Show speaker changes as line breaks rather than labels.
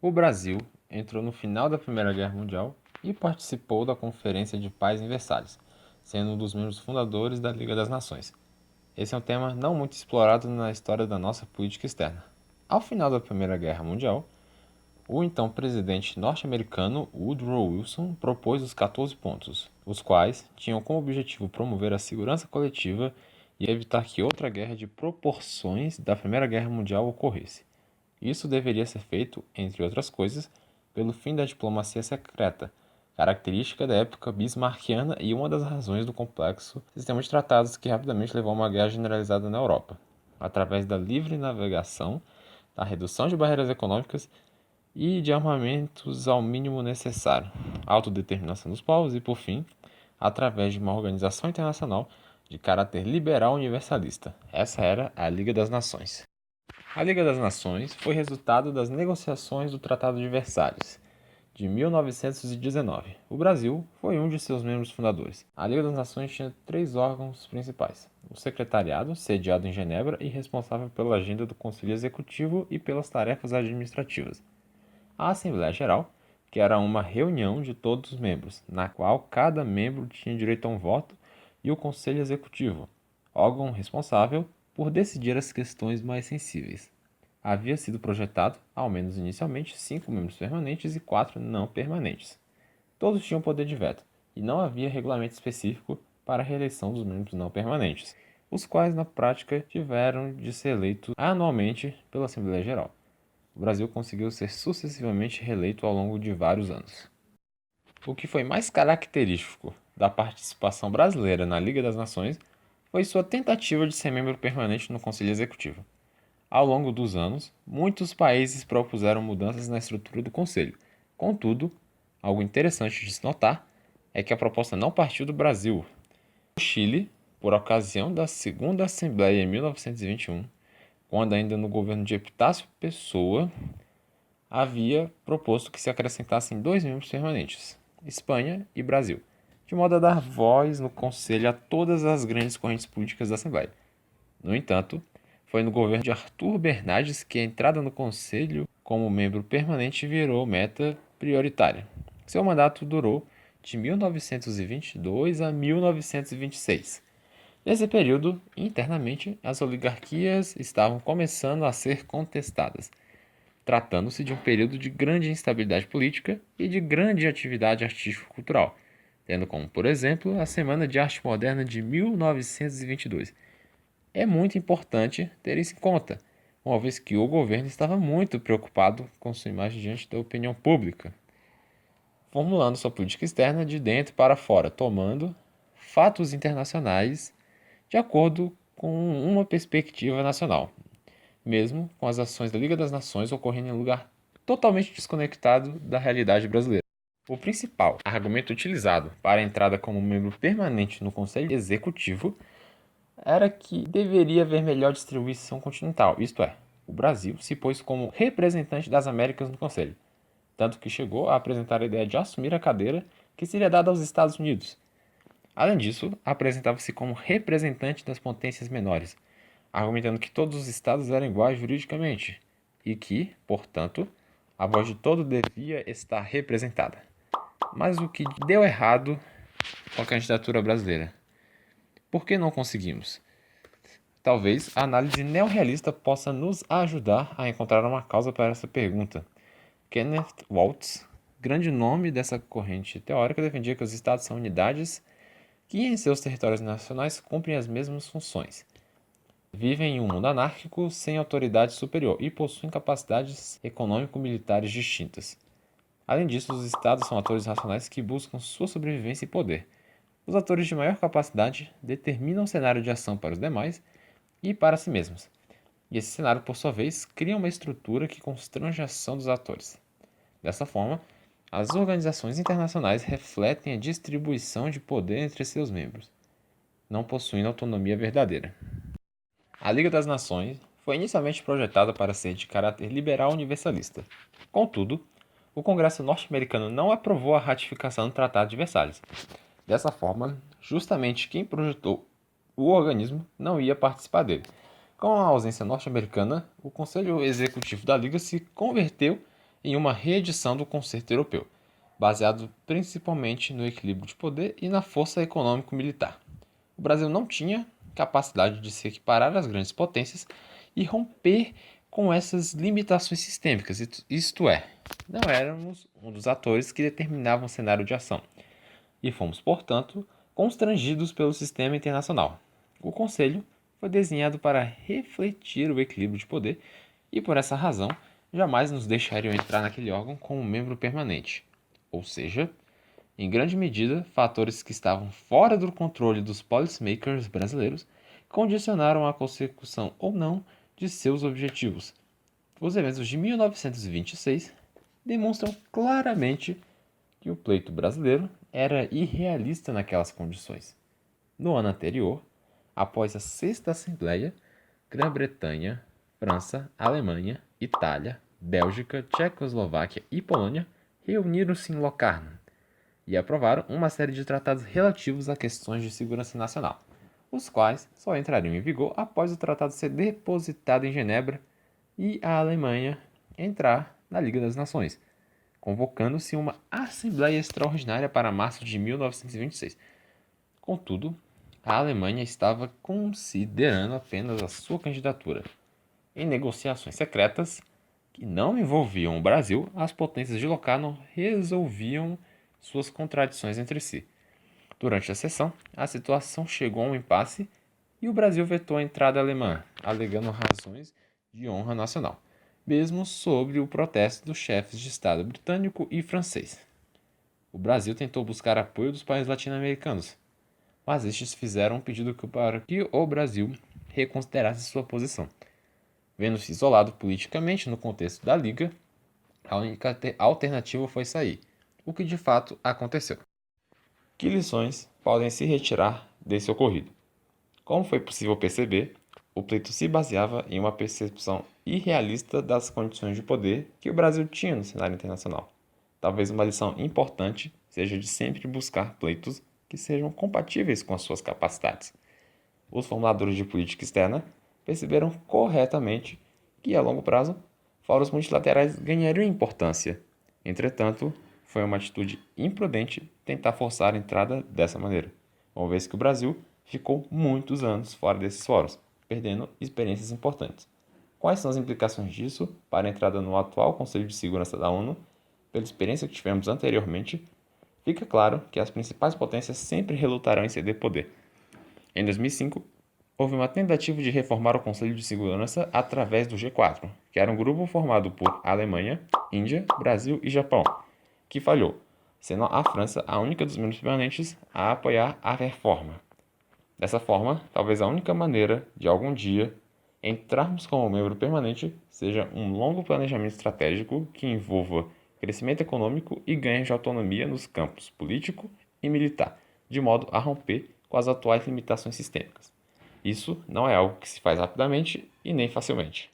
O Brasil entrou no final da Primeira Guerra Mundial e participou da Conferência de Paz em Versalhes, sendo um dos membros fundadores da Liga das Nações. Esse é um tema não muito explorado na história da nossa política externa. Ao final da Primeira Guerra Mundial, o então presidente norte-americano Woodrow Wilson propôs os 14 pontos, os quais tinham como objetivo promover a segurança coletiva e evitar que outra guerra de proporções da Primeira Guerra Mundial ocorresse. Isso deveria ser feito, entre outras coisas, pelo fim da diplomacia secreta, característica da época bismarckiana e uma das razões do complexo sistema de tratados que rapidamente levou a uma guerra generalizada na Europa, através da livre navegação, da redução de barreiras econômicas e de armamentos ao mínimo necessário, autodeterminação dos povos e, por fim, através de uma organização internacional de caráter liberal universalista. Essa era a Liga das Nações. A Liga das Nações foi resultado das negociações do Tratado de Versalhes, de 1919. O Brasil foi um de seus membros fundadores. A Liga das Nações tinha três órgãos principais: o Secretariado, sediado em Genebra e responsável pela agenda do Conselho Executivo e pelas tarefas administrativas; a Assembleia Geral, que era uma reunião de todos os membros, na qual cada membro tinha direito a um voto; e o Conselho Executivo, órgão responsável por decidir as questões mais sensíveis. Havia sido projetado, ao menos inicialmente, 5 membros permanentes e 4 não permanentes. Todos tinham poder de veto, e não havia regulamento específico para a reeleição dos membros não permanentes, os quais na prática tiveram de ser eleitos anualmente pela Assembleia Geral. O Brasil conseguiu ser sucessivamente reeleito ao longo de vários anos. O que foi mais característico da participação brasileira na Liga das Nações foi sua tentativa de ser membro permanente no Conselho Executivo. Ao longo dos anos, muitos países propuseram mudanças na estrutura do Conselho. Contudo, algo interessante de se notar é que a proposta não partiu do Brasil. O Chile, por ocasião da Segunda Assembleia em 1921, quando ainda no governo de Epitácio Pessoa, havia proposto que se acrescentassem 2 membros permanentes, Espanha e Brasil, de modo a dar voz no Conselho a todas as grandes correntes políticas da Assembleia. No entanto, foi no governo de Arthur Bernardes que a entrada no Conselho como membro permanente virou meta prioritária. Seu mandato durou de 1922 a 1926. Nesse período, internamente, as oligarquias estavam começando a ser contestadas, tratando-se de um período de grande instabilidade política e de grande atividade artístico-cultural, tendo como, por exemplo, a Semana de Arte Moderna de 1922. É muito importante ter isso em conta, uma vez que o governo estava muito preocupado com sua imagem diante da opinião pública, formulando sua política externa de dentro para fora, tomando fatos internacionais de acordo com uma perspectiva nacional, mesmo com as ações da Liga das Nações ocorrendo em um lugar totalmente desconectado da realidade brasileira. O principal argumento utilizado para a entrada como membro permanente no Conselho Executivo era que deveria haver melhor distribuição continental, isto é, o Brasil se pôs como representante das Américas no Conselho, tanto que chegou a apresentar a ideia de assumir a cadeira que seria dada aos Estados Unidos. Além disso, apresentava-se como representante das potências menores, argumentando que todos os estados eram iguais juridicamente e que, portanto, a voz de todos devia estar representada. Mas o que deu errado com a candidatura brasileira? Por que não conseguimos? Talvez a análise neorrealista possa nos ajudar a encontrar uma causa para essa pergunta. Kenneth Waltz, grande nome dessa corrente teórica, defendia que os estados são unidades que em seus territórios nacionais cumprem as mesmas funções. Vivem em um mundo anárquico sem autoridade superior e possuem capacidades econômico-militares distintas. Além disso, os estados são atores racionais que buscam sua sobrevivência e poder. Os atores de maior capacidade determinam o cenário de ação para os demais e para si mesmos. E esse cenário, por sua vez, cria uma estrutura que constrange a ação dos atores. Dessa forma, as organizações internacionais refletem a distribuição de poder entre seus membros, não possuindo autonomia verdadeira. A Liga das Nações foi inicialmente projetada para ser de caráter liberal universalista. Contudo, o Congresso norte-americano não aprovou a ratificação do Tratado de Versalhes. Dessa forma, justamente quem projetou o organismo não ia participar dele. Com a ausência norte-americana, o Conselho Executivo da Liga se converteu em uma reedição do Concerto Europeu, baseado principalmente no equilíbrio de poder e na força econômico-militar. O Brasil não tinha capacidade de se equiparar às grandes potências e romper com essas limitações sistêmicas, isto é, não éramos um dos atores que determinavam o cenário de ação, e fomos, portanto, constrangidos pelo sistema internacional. O Conselho foi desenhado para refletir o equilíbrio de poder e, por essa razão, jamais nos deixariam entrar naquele órgão como membro permanente, ou seja, em grande medida, fatores que estavam fora do controle dos policymakers brasileiros condicionaram a consecução ou não de seus objetivos. Os eventos de 1926 demonstram claramente que o pleito brasileiro era irrealista naquelas condições. No ano anterior, após a Sexta Assembleia, Grã-Bretanha, França, Alemanha, Itália, Bélgica, Tchecoslováquia e Polônia reuniram-se em Locarno e aprovaram uma série de tratados relativos a questões de segurança nacional, os quais só entrariam em vigor após o tratado ser depositado em Genebra e a Alemanha entrar na Liga das Nações, convocando-se uma Assembleia Extraordinária para março de 1926. Contudo, a Alemanha estava considerando apenas a sua candidatura. Em negociações secretas, que não envolviam o Brasil, as potências de Locarno resolviam suas contradições entre si. Durante a sessão, a situação chegou a um impasse e o Brasil vetou a entrada alemã, alegando razões de honra nacional, mesmo sob o protesto dos chefes de Estado britânico e francês. O Brasil tentou buscar apoio dos países latino-americanos, mas estes fizeram um pedido para que o Brasil reconsiderasse sua posição. Vendo-se isolado politicamente no contexto da Liga, a única alternativa foi sair, o que de fato aconteceu. Que lições podem se retirar desse ocorrido? Como foi possível perceber, o pleito se baseava em uma percepção irrealista das condições de poder que o Brasil tinha no cenário internacional. Talvez uma lição importante seja de sempre buscar pleitos que sejam compatíveis com as suas capacidades. Os formuladores de política externa perceberam corretamente que, a longo prazo, fóruns multilaterais ganhariam importância. Entretanto, foi uma atitude imprudente tentar forçar a entrada dessa maneira, uma vez que o Brasil ficou muitos anos fora desses fóruns, perdendo experiências importantes. Quais são as implicações disso para a entrada no atual Conselho de Segurança da ONU? Pela experiência que tivemos anteriormente, fica claro que as principais potências sempre relutarão em ceder poder. Em 2005, houve uma tentativa de reformar o Conselho de Segurança através do G4, que era um grupo formado por Alemanha, Índia, Brasil e Japão, que falhou, sendo a França a única dos membros permanentes a apoiar a reforma. Dessa forma, talvez a única maneira de algum dia entrarmos como membro permanente seja um longo planejamento estratégico que envolva crescimento econômico e ganho de autonomia nos campos político e militar, de modo a romper com as atuais limitações sistêmicas. Isso não é algo que se faz rapidamente e nem facilmente.